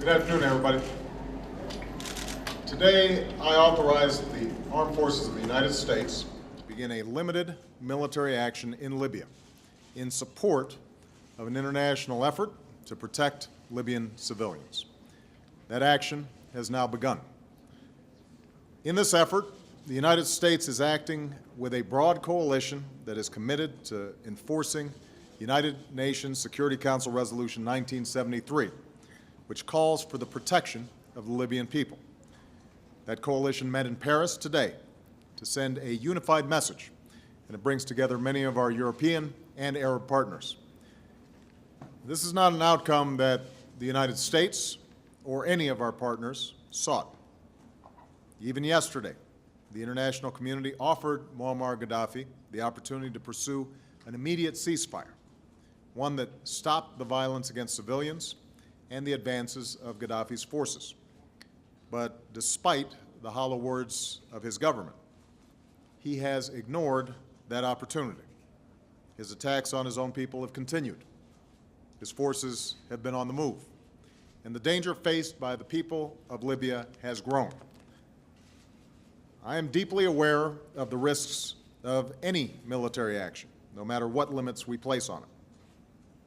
afternoon, everybody. Today, I authorize the Armed Forces of the United States to begin a limited military action in Libya in support of an international effort to protect Libyan civilians. That action has now begun. In this effort, the United States is acting with a broad coalition that is committed to enforcing United Nations Security Council Resolution 1973, which calls for the protection of the Libyan people. That coalition met in Paris today to send a unified message, and it brings together many of our European and Arab partners. This is not an outcome that the United States or any of our partners sought. Even yesterday, the international community offered Muammar Qaddafi the opportunity to pursue an immediate ceasefire, one that stopped the violence against civilians and the advances of Gaddafi's forces. But despite the hollow words of his government, he has ignored that opportunity. His attacks on his own people have continued. His forces have been on the move, and the danger faced by the people of Libya has grown. I am deeply aware of the risks of any military action, no matter what limits we place on it.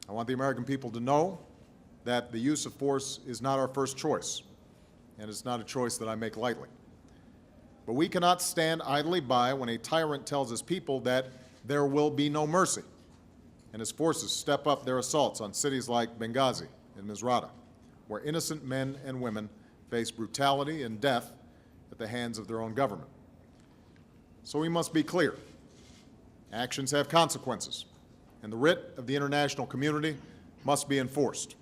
I want the American people to know that the use of force is not our first choice, and it's not a choice that I make lightly. But we cannot stand idly by when a tyrant tells his people that there will be no mercy, and his forces step up their assaults on cities like Benghazi and Misrata, where innocent men and women face brutality and death at the hands of their own government. So we must be clear. Actions have consequences, and the writ of the international community must be enforced.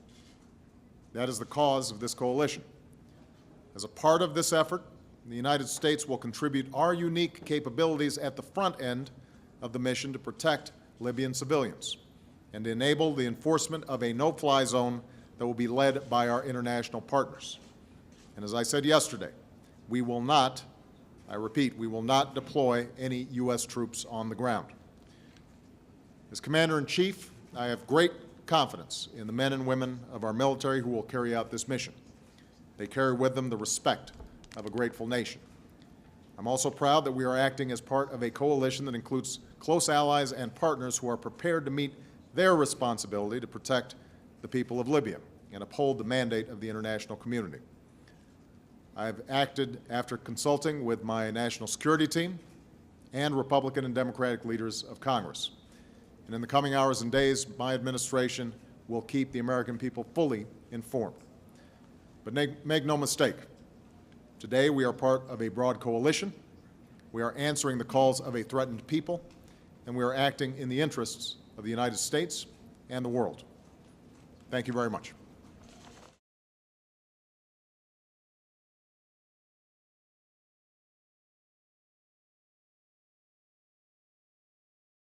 That is the cause of this coalition. As a part of this effort, the United States will contribute our unique capabilities at the front end of the mission to protect Libyan civilians and to enable the enforcement of a no-fly zone that will be led by our international partners. And as I said yesterday, we will not, I repeat, we will not deploy any U.S. troops on the ground. As Commander-in-Chief, I have great confidence in the men and women of our military who will carry out this mission. They carry with them the respect of a grateful nation. I'm also proud that we are acting as part of a coalition that includes close allies and partners who are prepared to meet their responsibility to protect the people of Libya and uphold the mandate of the international community. I've acted after consulting with my national security team and Republican and Democratic leaders of Congress. And in the coming hours and days, my administration will keep the American people fully informed. But make no mistake, today we are part of a broad coalition, we are answering the calls of a threatened people, and we are acting in the interests of the United States and the world. Thank you very much.